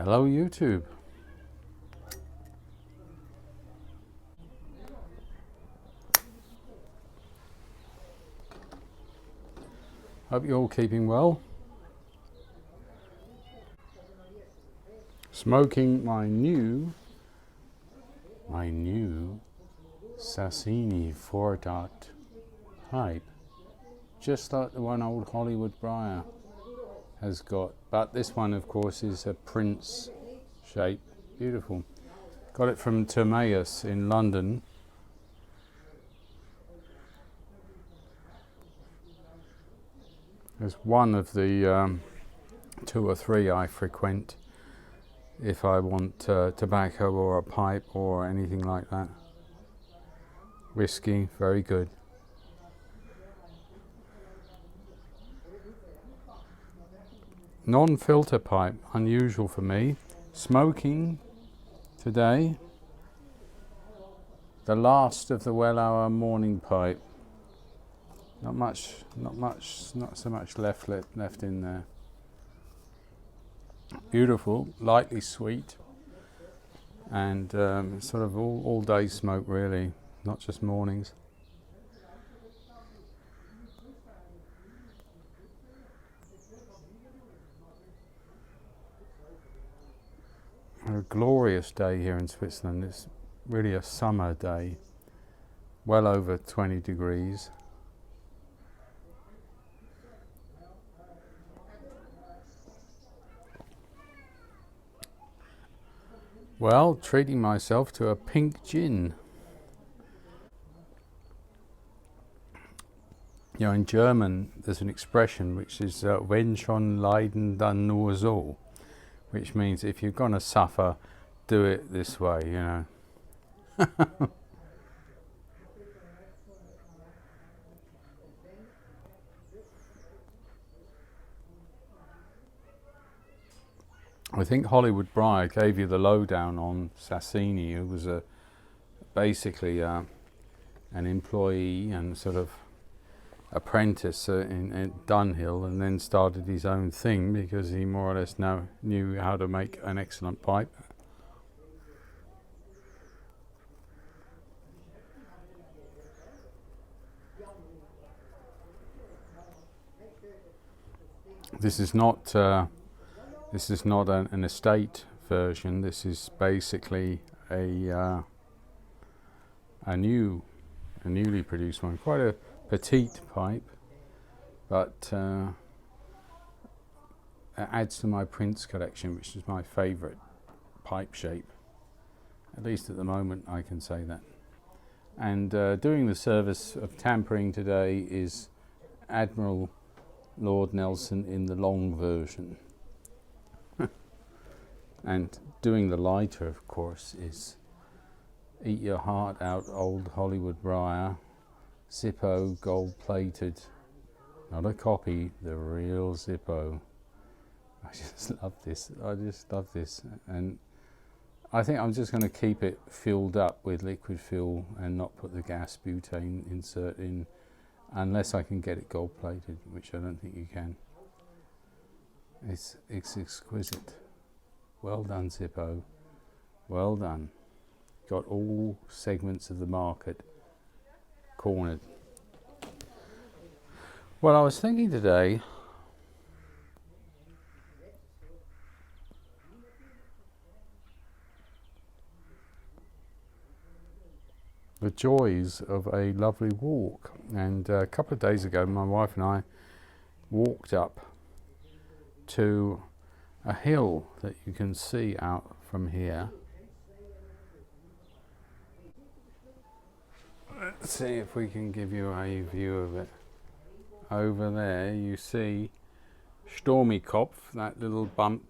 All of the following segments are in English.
Hello YouTube. Hope you're all keeping well. Smoking my new Sasieni 4-dot pipe, just like the one old Hollywood Briar has got, but this one of course is a Prince shape. Beautiful. Got it from Timaeus in London. It's one of the 2 or 3 I frequent if I want tobacco or a pipe or anything like that. Whiskey, very good. Non-filter pipe, unusual for me. Smoking today, the last of the Wellauer Morning pipe. Not so much left in there. Beautiful, lightly sweet, and sort of all day smoke really, not just mornings. A glorious day here in Switzerland. It's really a summer day, well over 20 degrees. Well, treating myself to a pink gin. You know, in German there's an expression which is wenn schon leiden, dann nur so, which means if you're going to suffer, do it this way, you know. I think Hollywood Briar gave you the lowdown on Sasieni, who was basically an employee and sort of apprentice in Dunhill, and then started his own thing because he more or less knew how to make an excellent pipe. This is not an estate version. This is basically a newly produced one. Quite a petite pipe, but it adds to my Prince collection, which is my favourite pipe shape. At least at the moment, I can say that. And doing the service of tampering today is Admiral Lord Nelson in the long version. And doing the lighter, of course, is Eat Your Heart Out Old Hollywood Briar, Zippo gold plated, not a copy, the real Zippo. I just love this. And I think I'm just going to keep it filled up with liquid fuel and not put the gas butane insert in, unless I can get it gold plated, which I don't think you can. It's exquisite. Well done, Zippo. Well done. Got all segments of the market cornered. Well, I was thinking today, the joys of a lovely walk. And a couple of days ago, my wife and I walked up to a hill that you can see out from here. Let's see if we can give you a view of it. Over there you see Stormykopf, that little bump,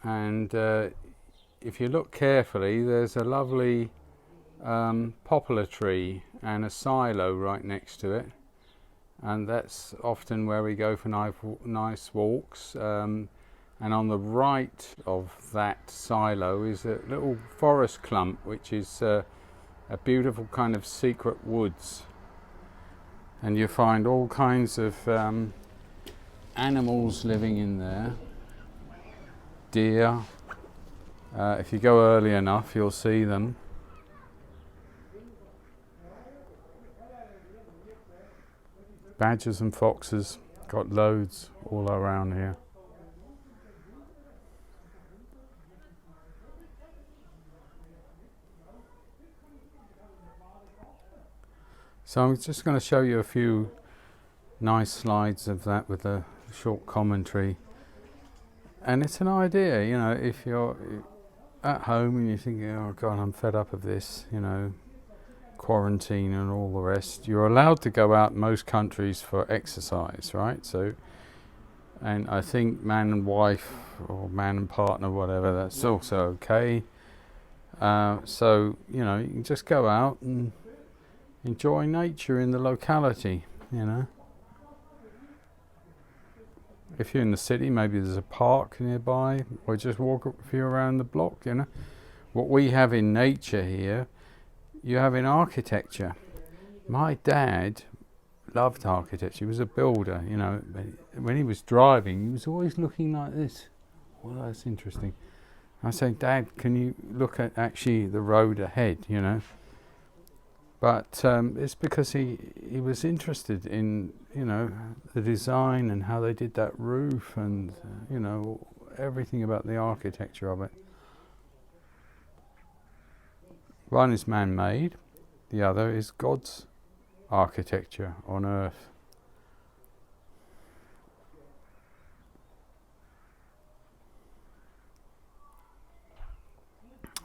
and if you look carefully there's a lovely poplar tree and a silo right next to it, and that's often where we go for nice walks. And on the right of that silo is a little forest clump, which is a beautiful kind of secret woods, and you find all kinds of animals living in there. deer. If you go early enough, you'll see them. Badgers and foxes, got loads all around here. So I'm just going to show you a few nice slides of that with a short commentary. And it's an idea, you know, if you're at home and you're thinking, oh God, I'm fed up of this, you know, quarantine and all the rest. You're allowed to go out in most countries for exercise, right? So, and I think man and wife or man and partner, whatever, that's also okay. So, you know, you can just go out and enjoy nature in the locality, you know. If you're in the city, maybe there's a park nearby, or just walk a few around the block, you know. What we have in nature here, you have in architecture. My dad loved architecture. He was a builder, you know. When he was driving, he was always looking like this. Well, that's interesting. I say, Dad, can you look at actually the road ahead, you know? But it's because he was interested in, you know, the design and how they did that roof and, you know, everything about the architecture of it. One is man-made, the other is God's architecture on earth.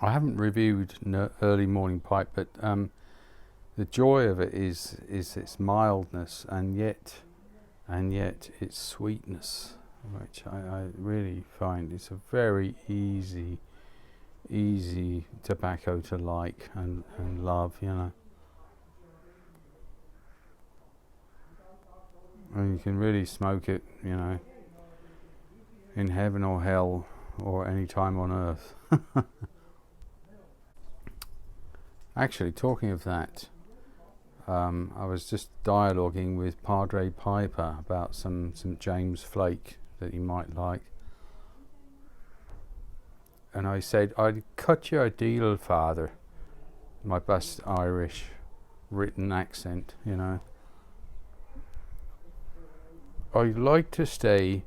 I haven't reviewed Early Morning Pipe, but the joy of it is its mildness and yet its sweetness, which I really find it's a very easy tobacco to like and love, you know. And you can really smoke it, you know, in heaven or hell or any time on earth. Actually, talking of that, I was just dialoguing with Padre Piper about some St. James flake that he might like. And I said, I'd cut you a deal, Father. My best Irish written accent, you know. I'd like to stay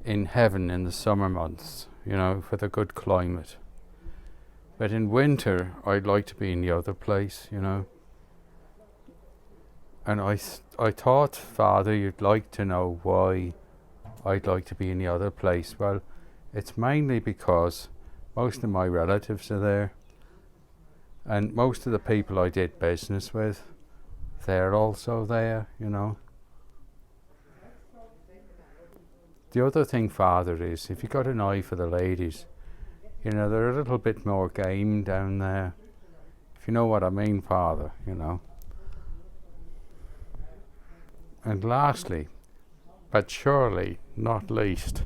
in heaven in the summer months, you know, for the good climate. But in winter, I'd like to be in the other place, you know. And I thought, Father, you'd like to know why I'd like to be in the other place. Well, it's mainly because most of my relatives are there. And most of the people I did business with, they're also there, you know. The other thing, Father, is if you've got an eye for the ladies, you know, they're a little bit more game down there. If you know what I mean, Father, you know. And lastly, but surely not least,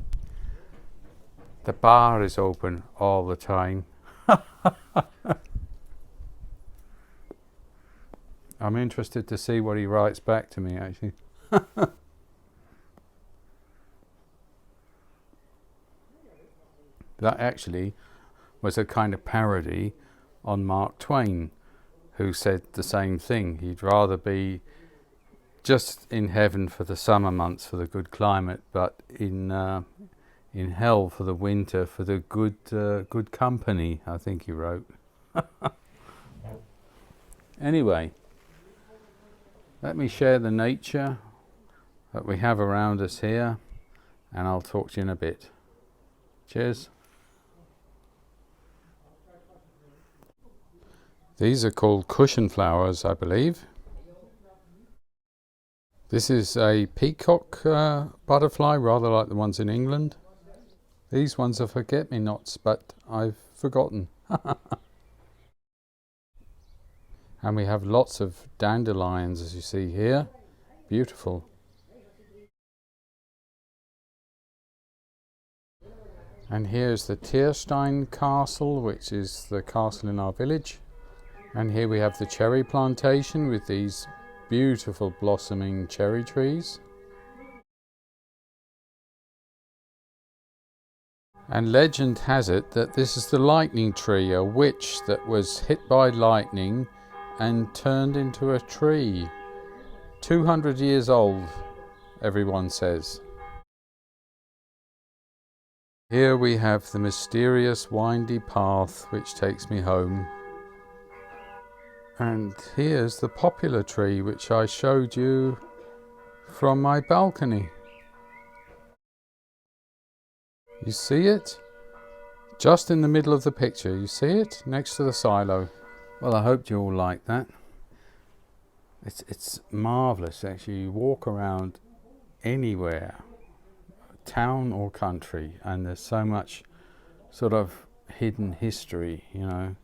the bar is open all the time. I'm interested to see what he writes back to me, actually. That actually was a kind of parody on Mark Twain, who said the same thing. He'd rather be just in heaven for the summer months for the good climate, but in hell for the winter for the good company, I think he wrote. Anyway, let me share the nature that we have around us here, and I'll talk to you in a bit. Cheers. These are called cushion flowers, I believe. This is a peacock butterfly, rather like the ones in England. These ones are forget-me-nots, but I've forgotten. And we have lots of dandelions, as you see here. Beautiful. And here's the Tierstein Castle, which is the castle in our village. And here we have the cherry plantation with these beautiful blossoming cherry trees. And legend has it that this is the lightning tree, a witch that was hit by lightning and turned into a tree. 200 years old, everyone says. Here we have the mysterious windy path which takes me home. And here's the poplar tree which I showed you from my balcony. You see it? Just in the middle of the picture, you see it? Next to the silo. Well, I hope you all like that. It's marvellous actually. You walk around anywhere, town or country, and there's so much sort of hidden history, you know.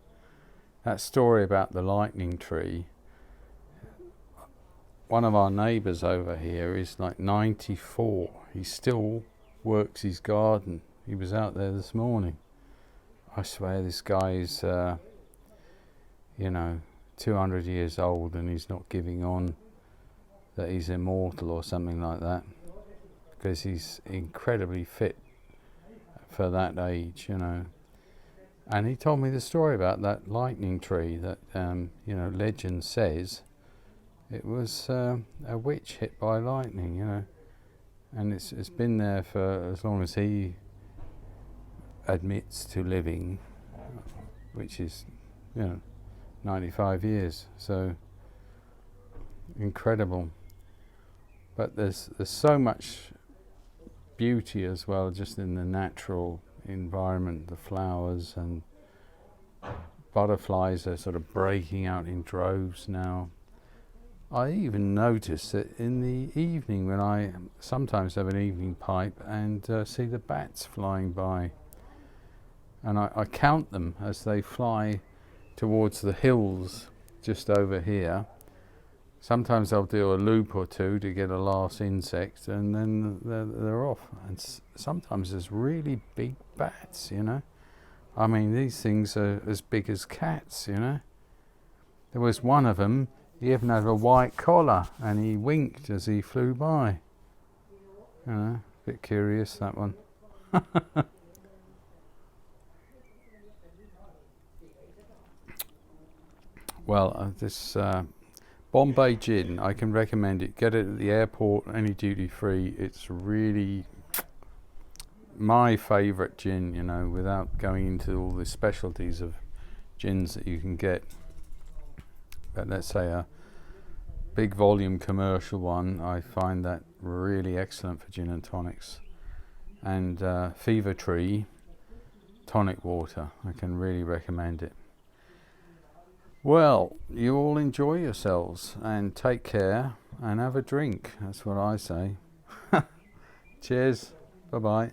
That story about the lightning tree, one of our neighbours over here is like 94. He still works his garden. He was out there this morning. I swear this guy is, 200 years old, and he's not giving on that he's immortal or something like that, because he's incredibly fit for that age, you know. And he told me the story about that lightning tree that, legend says it was a witch hit by lightning, you know. And it's been there for as long as he admits to living, which is, 95 years. So incredible. But there's so much beauty as well, just in the natural environment, the flowers, and butterflies are sort of breaking out in droves now. I even notice that in the evening, when I sometimes have an evening pipe and see the bats flying by, and I count them as they fly towards the hills just over here. Sometimes I'll do a loop or two to get a last insect, and then they're off. And sometimes there's really big bats, you know. I mean, these things are as big as cats, you know. There was one of them, he even had a white collar, and he winked as he flew by. You know, a bit curious, that one. Well, this Bombay gin, I can recommend it. Get it at the airport, any duty free. It's really my favourite gin, you know, without going into all the specialties of gins that you can get. But let's say a big volume commercial one, I find that really excellent for gin and tonics. And Fever Tree tonic water, I can really recommend it. Well, you all enjoy yourselves and take care and have a drink. That's what I say. Cheers. Bye-bye.